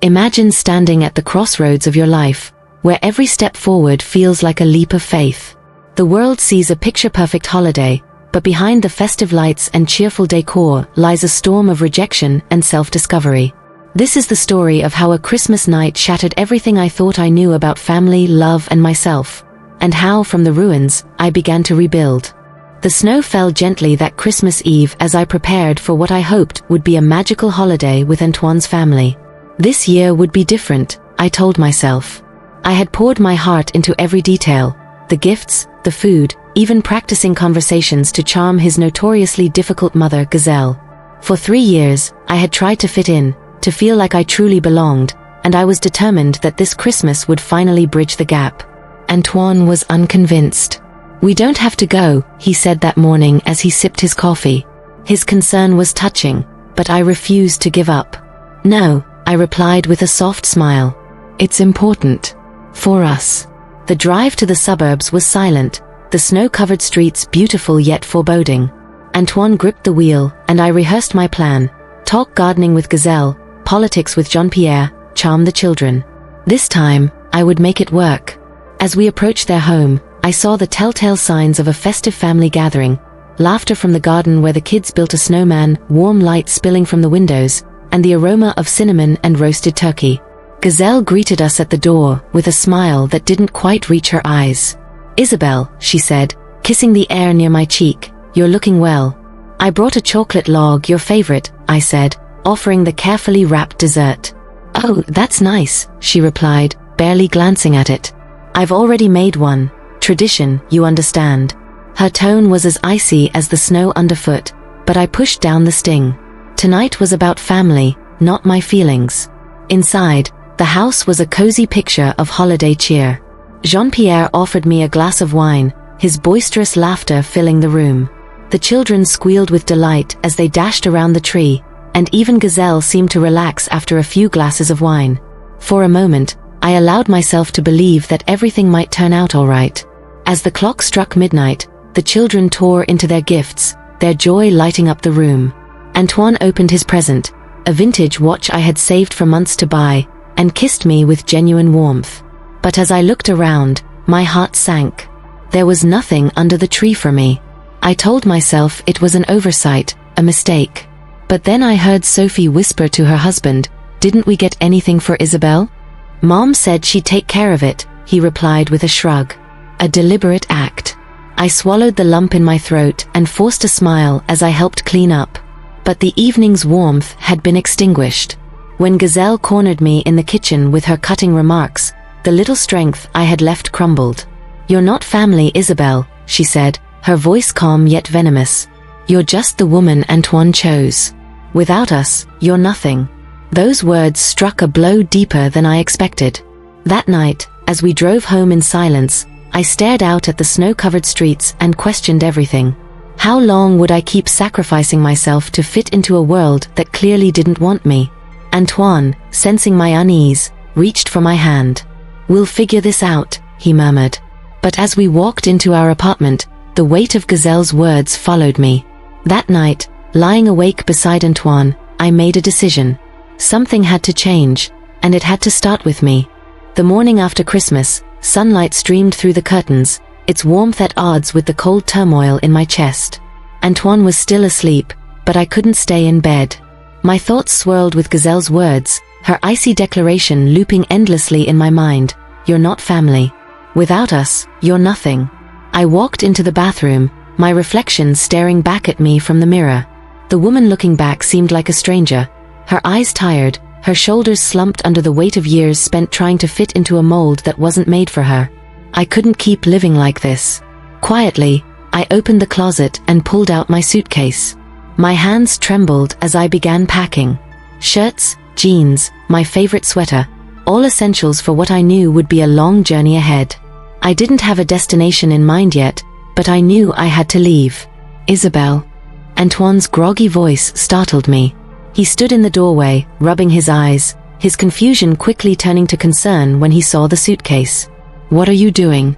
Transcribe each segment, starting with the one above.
Imagine standing at the crossroads of your life, where every step forward feels like a leap of faith. The world sees a picture-perfect holiday, but behind the festive lights and cheerful decor lies a storm of rejection and self-discovery. This is the story of how a Christmas night shattered everything I thought I knew about family, love, and myself, and how, from the ruins, I began to rebuild. The snow fell gently that Christmas Eve as I prepared for what I hoped would be a magical holiday with Antoine's family. This year would be different, I told myself. I had poured my heart into every detail, the gifts, the food, even practicing conversations to charm his notoriously difficult mother, Gazelle. For 3 years, I had tried to fit in, to feel like I truly belonged, and I was determined that this Christmas would finally bridge the gap. Antoine was unconvinced. "We don't have to go," he said that morning as he sipped his coffee. His concern was touching, but I refused to give up. "No," I replied with a soft smile. "It's important. For us." The drive to the suburbs was silent, the snow-covered streets beautiful yet foreboding. Antoine gripped the wheel, and I rehearsed my plan: talk gardening with Gazelle, politics with Jean-Pierre, charm the children. This time, I would make it work. As we approached their home, I saw the telltale signs of a festive family gathering: laughter from the garden where the kids built a snowman, warm light spilling from the windows, and the aroma of cinnamon and roasted turkey. Gazelle greeted us at the door with a smile that didn't quite reach her eyes. "Isabelle," she said, kissing the air near my cheek, "you're looking well." "I brought a chocolate log, your favorite," I said, offering the carefully wrapped dessert. "Oh, that's nice," she replied, barely glancing at it. "I've already made one. Tradition, you understand." Her tone was as icy as the snow underfoot, but I pushed down the sting. Tonight was about family, not my feelings. Inside, the house was a cozy picture of holiday cheer. Jean-Pierre offered me a glass of wine, his boisterous laughter filling the room. The children squealed with delight as they dashed around the tree, and even Gazelle seemed to relax after a few glasses of wine. For a moment, I allowed myself to believe that everything might turn out all right. As the clock struck midnight, the children tore into their gifts, their joy lighting up the room. Antoine opened his present, a vintage watch I had saved for months to buy, and kissed me with genuine warmth. But as I looked around, my heart sank. There was nothing under the tree for me. I told myself it was an oversight, a mistake. But then I heard Sophie whisper to her husband, "Didn't we get anything for Isabelle?" "Mom said she'd take care of it," he replied with a shrug. A deliberate act. I swallowed the lump in my throat and forced a smile as I helped clean up. But the evening's warmth had been extinguished. When Gazelle cornered me in the kitchen with her cutting remarks, the little strength I had left crumbled. "You're not family, Isabelle," she said, her voice calm yet venomous. "You're just the woman Antoine chose. Without us, you're nothing." Those words struck a blow deeper than I expected. That night, as we drove home in silence, I stared out at the snow-covered streets and questioned everything. How long would I keep sacrificing myself to fit into a world that clearly didn't want me? Antoine, sensing my unease, reached for my hand. "We'll figure this out," he murmured. But as we walked into our apartment, the weight of Gazelle's words followed me. That night, lying awake beside Antoine, I made a decision. Something had to change, and it had to start with me. The morning after Christmas, sunlight streamed through the curtains, its warmth at odds with the cold turmoil in my chest. Antoine was still asleep, but I couldn't stay in bed. My thoughts swirled with Gazelle's words, her icy declaration looping endlessly in my mind: "You're not family. Without us, you're nothing." I walked into the bathroom, my reflection staring back at me from the mirror. The woman looking back seemed like a stranger, her eyes tired, her shoulders slumped under the weight of years spent trying to fit into a mold that wasn't made for her. I couldn't keep living like this. Quietly, I opened the closet and pulled out my suitcase. My hands trembled as I began packing. Shirts, jeans, my favorite sweater, all essentials for what I knew would be a long journey ahead. I didn't have a destination in mind yet, but I knew I had to leave. "Isabelle." Antoine's groggy voice startled me. He stood in the doorway, rubbing his eyes, his confusion quickly turning to concern when he saw the suitcase. "What are you doing?"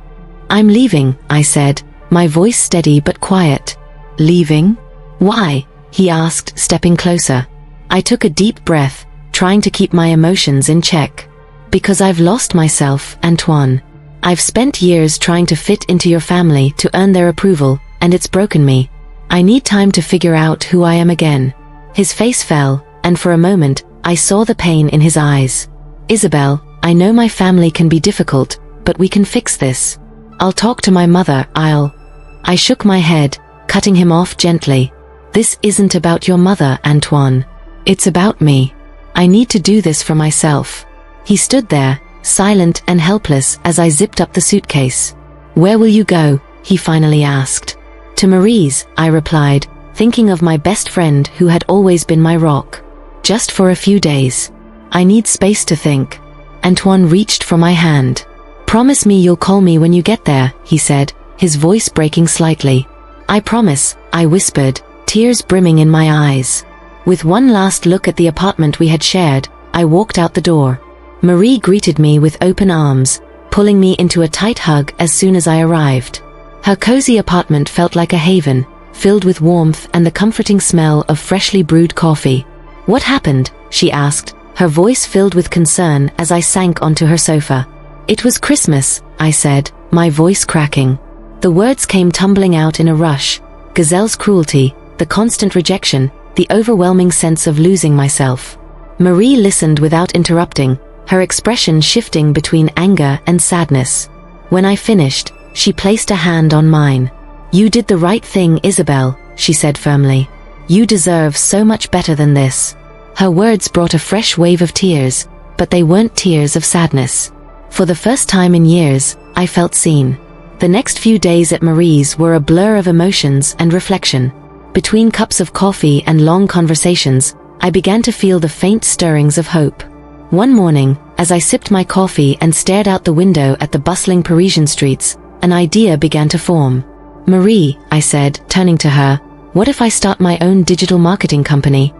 "I'm leaving," I said, my voice steady but quiet. "Leaving? Why?" he asked, stepping closer. I took a deep breath, trying to keep my emotions in check. Because I've lost myself, Antoine. I've spent years trying to fit into your family to earn their approval, and it's broken me. I need time to figure out who I am again. His face fell, and for a moment, I saw the pain in his eyes. Isabelle, I know my family can be difficult, but we can fix this. I'll talk to my mother, I shook my head, cutting him off gently. This isn't about your mother, Antoine. It's about me. I need to do this for myself. He stood there, silent and helpless as I zipped up the suitcase. Where will you go? He finally asked. To Marie's, I replied, thinking of my best friend who had always been my rock. Just for a few days. I need space to think. Antoine reached for my hand. Promise me you'll call me when you get there, he said, his voice breaking slightly. I promise, I whispered, tears brimming in my eyes. With one last look at the apartment we had shared, I walked out the door. Marie greeted me with open arms, pulling me into a tight hug as soon as I arrived. Her cozy apartment felt like a haven, filled with warmth and the comforting smell of freshly brewed coffee. What happened? She asked, her voice filled with concern as I sank onto her sofa. It was Christmas, I said, my voice cracking. The words came tumbling out in a rush. Gazelle's cruelty, the constant rejection, the overwhelming sense of losing myself. Marie listened without interrupting, her expression shifting between anger and sadness. When I finished, she placed a hand on mine. You did the right thing, Isabelle, she said firmly. You deserve so much better than this. Her words brought a fresh wave of tears, but they weren't tears of sadness. For the first time in years, I felt seen. The next few days at Marie's were a blur of emotions and reflection. Between cups of coffee and long conversations, I began to feel the faint stirrings of hope. One morning, as I sipped my coffee and stared out the window at the bustling Parisian streets, an idea began to form. Marie, I said, turning to her, what if I start my own digital marketing company?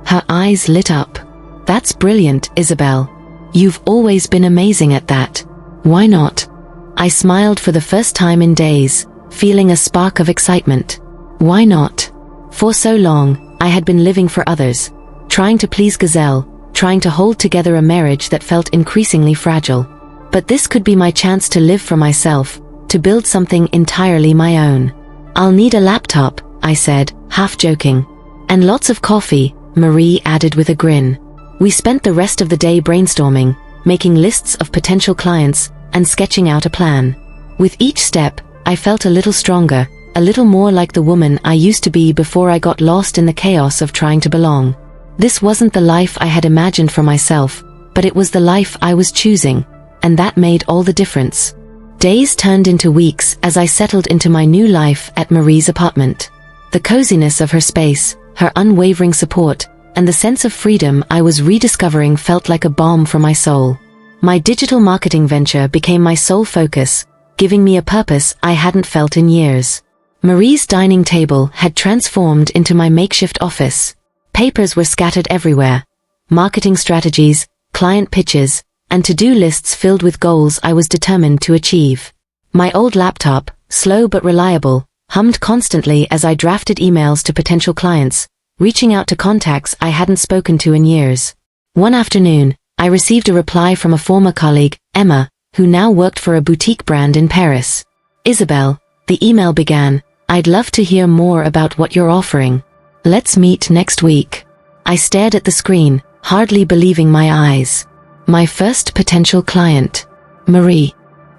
Her eyes lit up. That's brilliant, Isabelle. You've always been amazing at that. Why not? I smiled for the first time in days, feeling a spark of excitement. Why not? For so long, I had been living for others, trying to please Gazelle, trying to hold together a marriage that felt increasingly fragile. But this could be my chance to live for myself, to build something entirely my own. I'll need a laptop, I said, half joking. And lots of coffee, Marie added with a grin. We spent the rest of the day brainstorming, making lists of potential clients, and sketching out a plan. With each step, I felt a little stronger, a little more like the woman I used to be before I got lost in the chaos of trying to belong. This wasn't the life I had imagined for myself, but it was the life I was choosing, and that made all the difference. Days turned into weeks as I settled into my new life at Marie's apartment. The coziness of her space, her unwavering support, and the sense of freedom I was rediscovering felt like a balm for my soul. My digital marketing venture became my sole focus, giving me a purpose I hadn't felt in years. Marie's dining table had transformed into my makeshift office. Papers were scattered everywhere. Marketing strategies, client pitches, and to-do lists filled with goals I was determined to achieve. My old laptop, slow but reliable, hummed constantly as I drafted emails to potential clients, reaching out to contacts I hadn't spoken to in years. One afternoon, I received a reply from a former colleague, Emma, who now worked for a boutique brand in Paris. Isabelle, the email began, I'd love to hear more about what you're offering. Let's meet next week. I stared at the screen, hardly believing my eyes. My first potential client. Marie.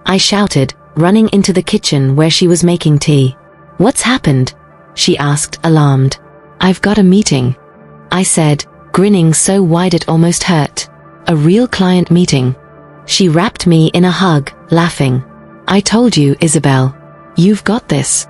I shouted, running into the kitchen where she was making tea. What's happened? She asked, alarmed. I've got a meeting, I said, grinning so wide it almost hurt. A real client meeting. She wrapped me in a hug, laughing. I told you, Isabelle. You've got this.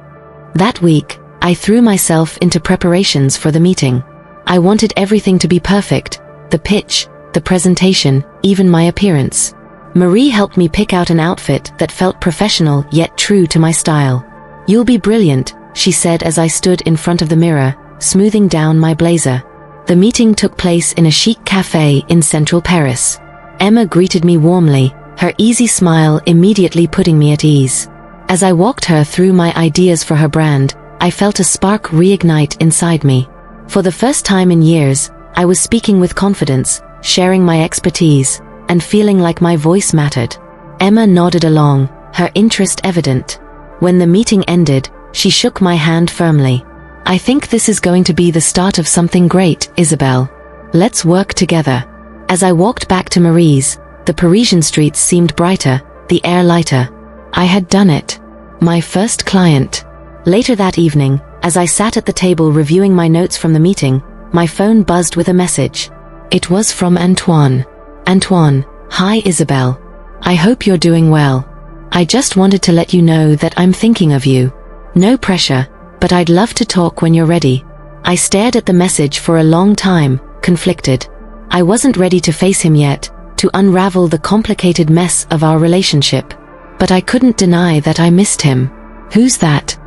That week, I threw myself into preparations for the meeting. I wanted everything to be perfect, the pitch, the presentation, even my appearance. Marie helped me pick out an outfit that felt professional yet true to my style. You'll be brilliant, she said as I stood in front of the mirror, smoothing down my blazer. The meeting took place in a chic cafe in central Paris. Emma greeted me warmly, her easy smile immediately putting me at ease. As I walked her through my ideas for her brand, I felt a spark reignite inside me. For the first time in years, I was speaking with confidence, sharing my expertise, and feeling like my voice mattered. Emma nodded along, her interest evident. When the meeting ended, she shook my hand firmly. "I think this is going to be the start of something great, Isabel. Let's work together." As I walked back to Marie's, the Parisian streets seemed brighter, the air lighter. I had done it. My first client. Later that evening, as I sat at the table reviewing my notes from the meeting, my phone buzzed with a message. It was from Antoine. "Antoine, hi Isabel. I hope you're doing well. I just wanted to let you know that I'm thinking of you. No pressure, but I'd love to talk when you're ready." I stared at the message for a long time, conflicted. I wasn't ready to face him yet, to unravel the complicated mess of our relationship. But I couldn't deny that I missed him. "Who's that?"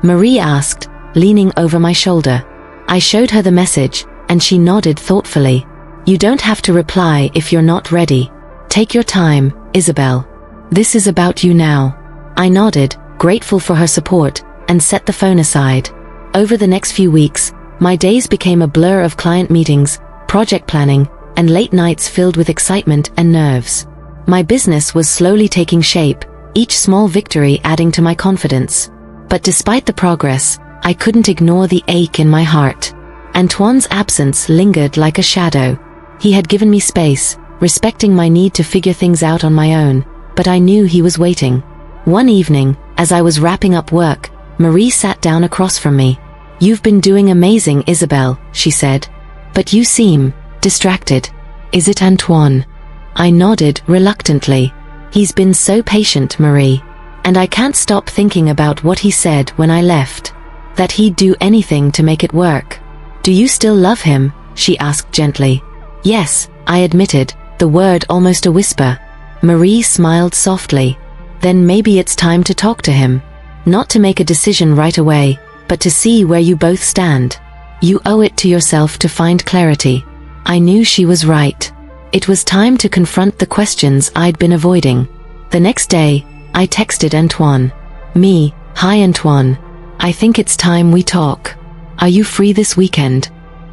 Marie asked, leaning over my shoulder. I showed her the message, and she nodded thoughtfully. "You don't have to reply if you're not ready. Take your time, Isabel. This is about you now." I nodded, grateful for her support, and set the phone aside. Over the next few weeks, my days became a blur of client meetings, project planning, and late nights filled with excitement and nerves. My business was slowly taking shape, each small victory adding to my confidence. But despite the progress, I couldn't ignore the ache in my heart. Antoine's absence lingered like a shadow. He had given me space, respecting my need to figure things out on my own, but I knew he was waiting. One evening, as I was wrapping up work, Marie sat down across from me. "You've been doing amazing, Isabel," she said. "But you seem distracted. Is it Antoine?" I nodded reluctantly. "He's been so patient, Marie. And I can't stop thinking about what he said when I left. That he'd do anything to make it work." "Do you still love him?" she asked gently. "Yes," I admitted, the word almost a whisper. Marie smiled softly. "Then maybe it's time to talk to him. Not to make a decision right away, but to see where you both stand. You owe it to yourself to find clarity." I knew she was right. It was time to confront the questions I'd been avoiding. The next day, I texted Antoine. "Me, hi Antoine. I think it's time we talk. Are you free this weekend?"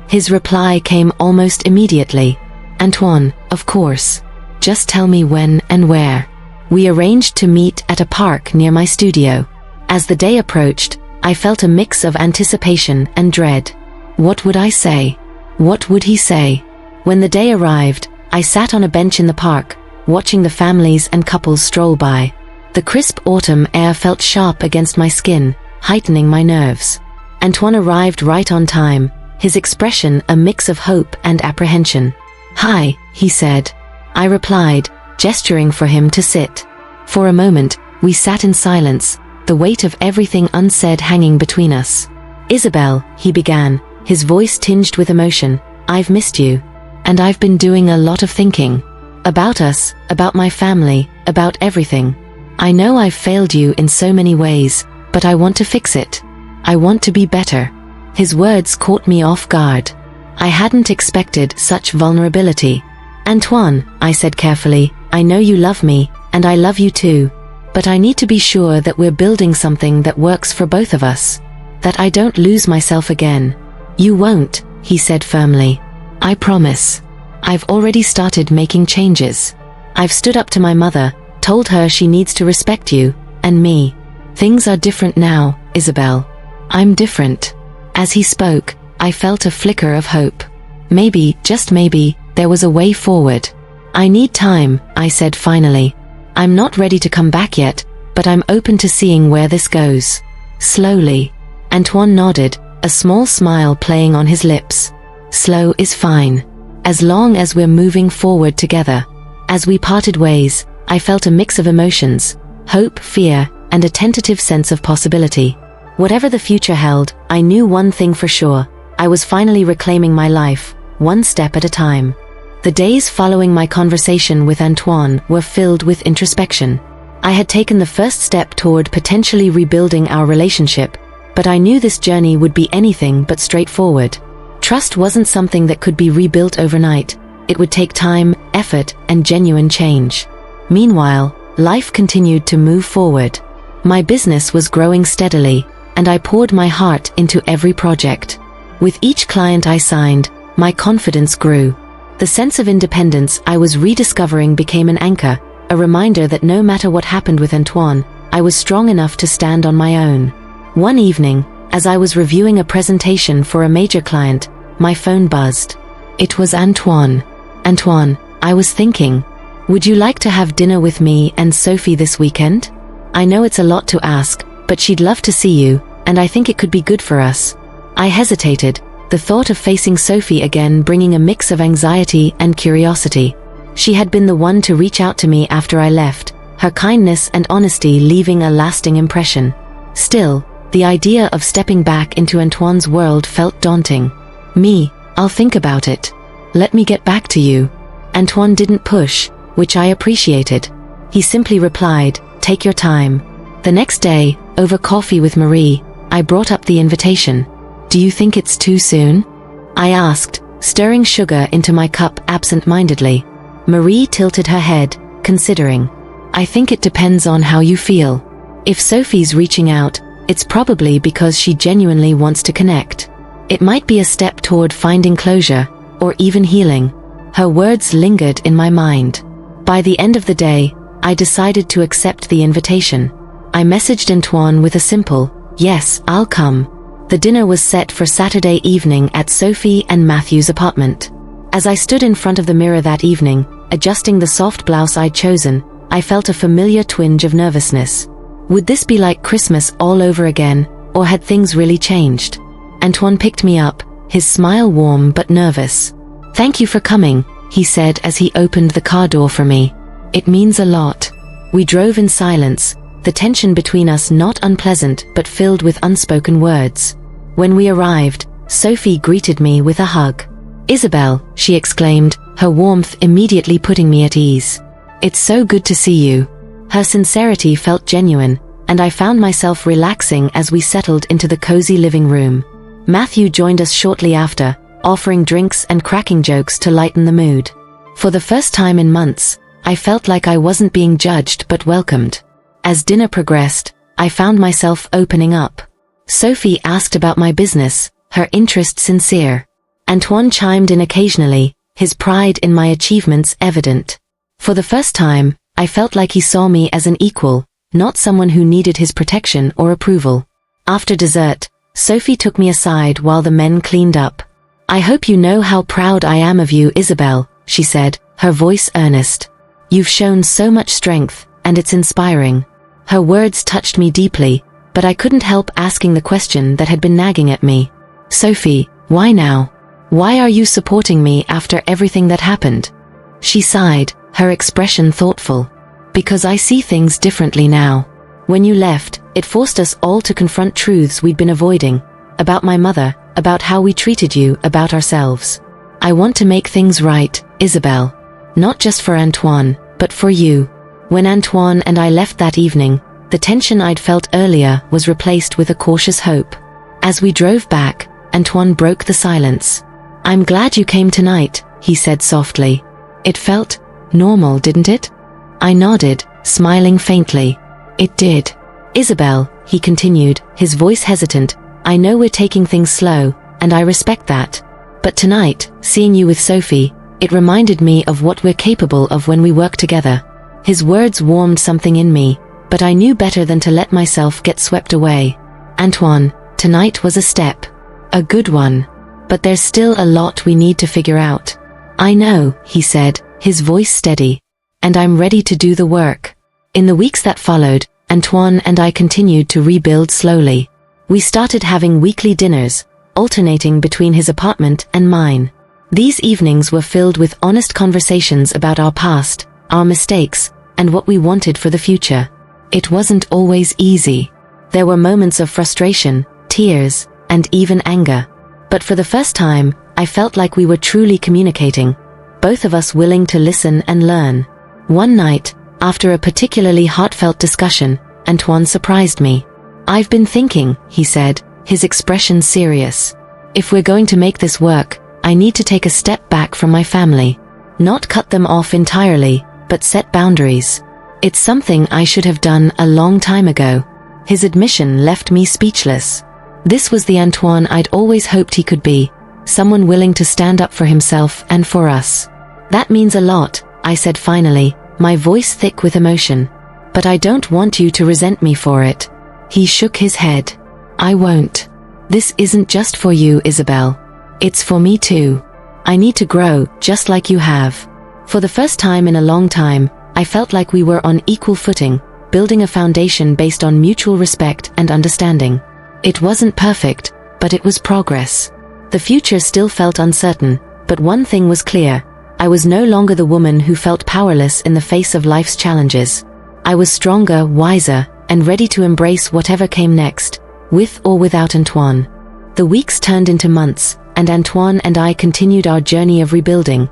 His reply came almost immediately. "Antoine, of course. Just tell me when and where." We arranged to meet at a park near my studio. As the day approached, I felt a mix of anticipation and dread. What would I say? What would he say? When the day arrived, I sat on a bench in the park, watching the families and couples stroll by. The crisp autumn air felt sharp against my skin, heightening my nerves. Antoine arrived right on time, his expression a mix of hope and apprehension. "Hi," he said. I replied, gesturing for him to sit. For a moment, we sat in silence, the weight of everything unsaid hanging between us. "Isabel," he began, his voice tinged with emotion, "I've missed you. And I've been doing a lot of thinking. About us, about my family, about everything. I know I've failed you in so many ways, but I want to fix it. I want to be better." His words caught me off guard. I hadn't expected such vulnerability. "Antoine," I said carefully, "I know you love me, and I love you too. But I need to be sure that we're building something that works for both of us. That I don't lose myself again." "You won't," he said firmly. "I promise. I've already started making changes. I've stood up to my mother, told her she needs to respect you, and me. Things are different now, Isabel. I'm different." As he spoke, I felt a flicker of hope. Maybe, just maybe, there was a way forward. "I need time," I said finally. "I'm not ready to come back yet, but I'm open to seeing where this goes." Slowly. Antoine nodded, a small smile playing on his lips. "Slow is fine. As long as we're moving forward together." As we parted ways, I felt a mix of emotions, hope, fear, and a tentative sense of possibility. Whatever the future held, I knew one thing for sure. I was finally reclaiming my life, one step at a time. The days following my conversation with Antoine were filled with introspection. I had taken the first step toward potentially rebuilding our relationship, but I knew this journey would be anything but straightforward. Trust wasn't something that could be rebuilt overnight. It would take time, effort, and genuine change. Meanwhile, life continued to move forward. My business was growing steadily, and I poured my heart into every project. With each client I signed, my confidence grew. The sense of independence I was rediscovering became an anchor, a reminder that no matter what happened with Antoine, I was strong enough to stand on my own. One evening, as I was reviewing a presentation for a major client, my phone buzzed. It was Antoine. Antoine, I was thinking, would you like to have dinner with me and Sophie this weekend? I know it's a lot to ask, but she'd love to see you, and I think it could be good for us. I hesitated, the thought of facing Sophie again bringing a mix of anxiety and curiosity. She had been the one to reach out to me after I left, her kindness and honesty leaving a lasting impression. Still, the idea of stepping back into Antoine's world felt daunting. I'll think about it. Let me get back to you. Antoine didn't push, which I appreciated. He simply replied, take your time. The next day, over coffee with Marie, I brought up the invitation. Do you think it's too soon? I asked, stirring sugar into my cup absent-mindedly. Marie tilted her head, considering. I think it depends on how you feel. If Sophie's reaching out, it's probably because she genuinely wants to connect. It might be a step toward finding closure, or even healing. Her words lingered in my mind. By the end of the day, I decided to accept the invitation. I messaged Antoine with a simple, yes, I'll come. The dinner was set for Saturday evening at Sophie and Matthew's apartment. As I stood in front of the mirror that evening, adjusting the soft blouse I'd chosen, I felt a familiar twinge of nervousness. Would this be like Christmas all over again, or had things really changed? Antoine picked me up, his smile warm but nervous. Thank you for coming, he said as he opened the car door for me. It means a lot. We drove in silence, the tension between us not unpleasant but filled with unspoken words. When we arrived, Sophie greeted me with a hug. Isabel, she exclaimed, her warmth immediately putting me at ease. It's so good to see you. Her sincerity felt genuine, and I found myself relaxing as we settled into the cozy living room. Matthew joined us shortly after, offering drinks and cracking jokes to lighten the mood. For the first time in months, I felt like I wasn't being judged but welcomed. As dinner progressed, I found myself opening up. Sophie asked about my business, her interest sincere. Antoine chimed in occasionally, his pride in my achievements evident. For the first time, I felt like he saw me as an equal, not someone who needed his protection or approval. After dessert, Sophie took me aside while the men cleaned up. I hope you know how proud I am of you, Isabel, she said, her voice earnest. You've shown so much strength, and it's inspiring. Her words touched me deeply, but I couldn't help asking the question that had been nagging at me. Sophie, why now? Why are you supporting me after everything that happened? She sighed, her expression thoughtful. Because I see things differently now. When you left, it forced us all to confront truths we'd been avoiding. About my mother, about how we treated you, about ourselves. I want to make things right, Isabel. Not just for Antoine, but for you. When Antoine and I left that evening, the tension I'd felt earlier was replaced with a cautious hope. As we drove back, Antoine broke the silence. I'm glad you came tonight, he said softly. It felt normal, didn't it? I nodded, smiling faintly. It did. Isabel, he continued, his voice hesitant, I know we're taking things slow, and I respect that. But tonight, seeing you with Sophie, it reminded me of what we're capable of when we work together. His words warmed something in me, but I knew better than to let myself get swept away. Antoine, tonight was a step. A good one. But there's still a lot we need to figure out. I know, he said, his voice steady. And I'm ready to do the work. In the weeks that followed, Antoine and I continued to rebuild slowly. We started having weekly dinners, alternating between his apartment and mine. These evenings were filled with honest conversations about our past, our mistakes, and what we wanted for the future. It wasn't always easy. There were moments of frustration, tears, and even anger. But for the first time, I felt like we were truly communicating, both of us willing to listen and learn. One night, after a particularly heartfelt discussion, Antoine surprised me. I've been thinking, he said, his expression serious. If we're going to make this work, I need to take a step back from my family. Not cut them off entirely, but set boundaries. It's something I should have done a long time ago. His admission left me speechless. This was the Antoine I'd always hoped he could be, someone willing to stand up for himself and for us. That means a lot, I said finally, my voice thick with emotion. But I don't want you to resent me for it. He shook his head. I won't. This isn't just for you, Isabel. It's for me too. I need to grow, just like you have. For the first time in a long time, I felt like we were on equal footing, building a foundation based on mutual respect and understanding. It wasn't perfect, but it was progress. The future still felt uncertain, but one thing was clear. I was no longer the woman who felt powerless in the face of life's challenges. I was stronger, wiser, and ready to embrace whatever came next, with or without Antoine. The weeks turned into months, and Antoine and I continued our journey of rebuilding.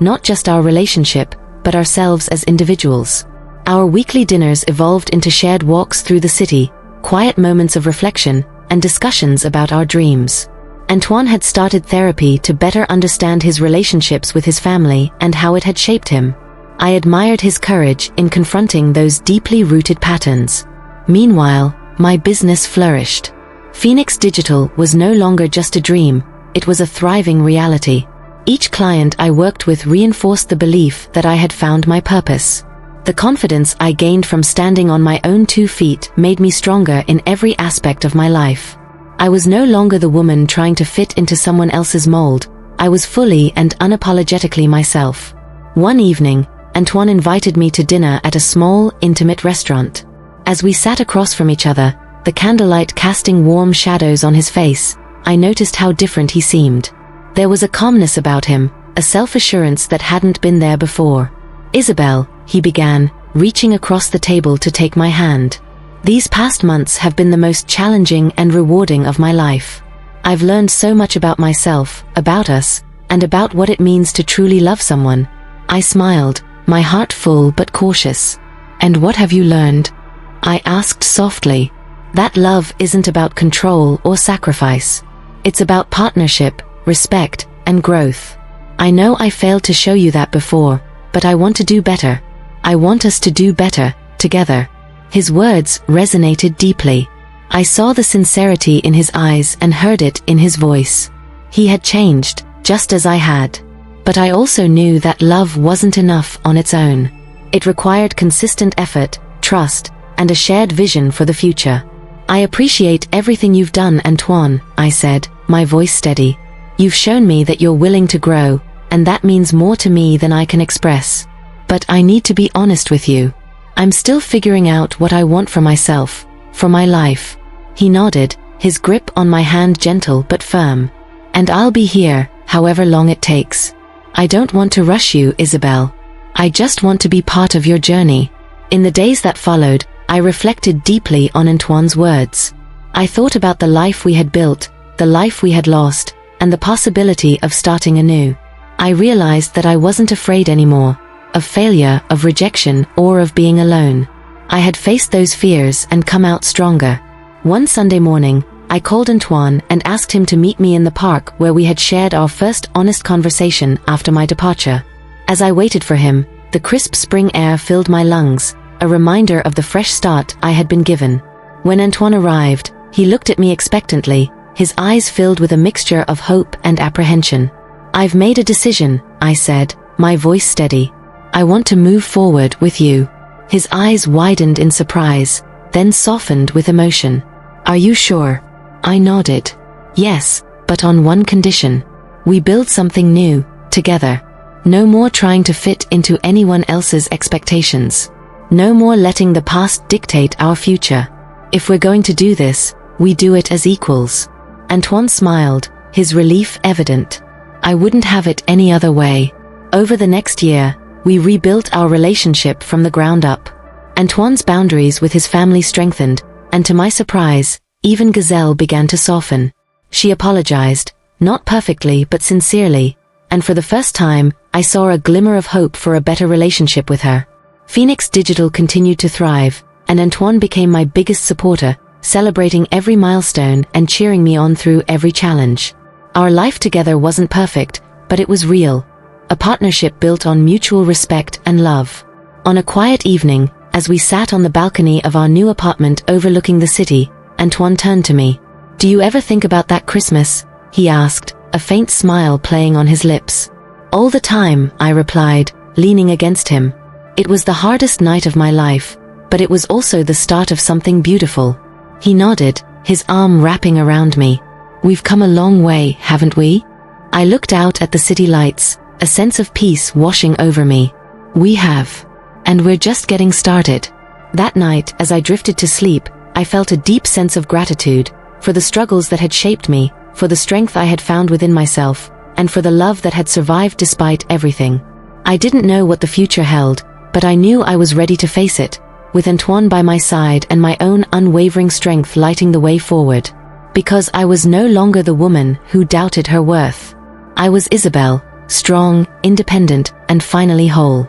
Not just our relationship, but ourselves as individuals. Our weekly dinners evolved into shared walks through the city, quiet moments of reflection, and discussions about our dreams. Antoine had started therapy to better understand his relationships with his family and how it had shaped him. I admired his courage in confronting those deeply rooted patterns. Meanwhile, my business flourished. Phoenix Digital was no longer just a dream, it was a thriving reality. Each client I worked with reinforced the belief that I had found my purpose. The confidence I gained from standing on my own 2 feet made me stronger in every aspect of my life. I was no longer the woman trying to fit into someone else's mold. I was fully and unapologetically myself. One evening, Antoine invited me to dinner at a small, intimate restaurant. As we sat across from each other, the candlelight casting warm shadows on his face, I noticed how different he seemed. There was a calmness about him, a self-assurance that hadn't been there before. Isabel, he began, reaching across the table to take my hand. These past months have been the most challenging and rewarding of my life. I've learned so much about myself, about us, and about what it means to truly love someone. I smiled, my heart full but cautious. And what have you learned? I asked softly. That love isn't about control or sacrifice. It's about partnership, respect, and growth. I know I failed to show you that before, but I want to do better. I want us to do better, together. His words resonated deeply. I saw the sincerity in his eyes and heard it in his voice. He had changed, just as I had. But I also knew that love wasn't enough on its own. It required consistent effort, trust, and a shared vision for the future. I appreciate everything you've done, Antoine, I said, my voice steady. You've shown me that you're willing to grow, and that means more to me than I can express. But I need to be honest with you. I'm still figuring out what I want for myself, for my life. He nodded, his grip on my hand gentle but firm. And I'll be here, however long it takes. I don't want to rush you, Isabel. I just want to be part of your journey. In the days that followed, I reflected deeply on Antoine's words. I thought about the life we had built, the life we had lost, and the possibility of starting anew. I realized that I wasn't afraid anymore, of failure, of rejection, or of being alone. I had faced those fears and come out stronger. One Sunday morning, I called Antoine and asked him to meet me in the park where we had shared our first honest conversation after my departure. As I waited for him, the crisp spring air filled my lungs, a reminder of the fresh start I had been given. When Antoine arrived, he looked at me expectantly, his eyes filled with a mixture of hope and apprehension. I've made a decision, I said, my voice steady. I want to move forward with you. His eyes widened in surprise, then softened with emotion. Are you sure? I nodded. Yes, but on one condition. We build something new, together. No more trying to fit into anyone else's expectations. No more letting the past dictate our future. If we're going to do this, we do it as equals. Antoine smiled, his relief evident. I wouldn't have it any other way. Over the next year, we rebuilt our relationship from the ground up. Antoine's boundaries with his family strengthened, and to my surprise, even Gazelle began to soften. She apologized, not perfectly but sincerely, and for the first time, I saw a glimmer of hope for a better relationship with her. Phoenix Digital continued to thrive, and Antoine became my biggest supporter, celebrating every milestone and cheering me on through every challenge. Our life together wasn't perfect, but it was real. A partnership built on mutual respect and love. On a quiet evening, as we sat on the balcony of our new apartment overlooking the city, Antoine turned to me. Do you ever think about that Christmas? he asked, a faint smile playing on his lips. All the time, I replied, leaning against him. It was the hardest night of my life, but it was also the start of something beautiful. He nodded, his arm wrapping around me. We've come a long way, haven't we? I looked out at the city lights, a sense of peace washing over me. We have. And we're just getting started. That night, as I drifted to sleep, I felt a deep sense of gratitude for the struggles that had shaped me, for the strength I had found within myself, and for the love that had survived despite everything. I didn't know what the future held, but I knew I was ready to face it, with Antoine by my side and my own unwavering strength lighting the way forward. Because I was no longer the woman who doubted her worth. I was Isabelle, strong, independent, and finally whole.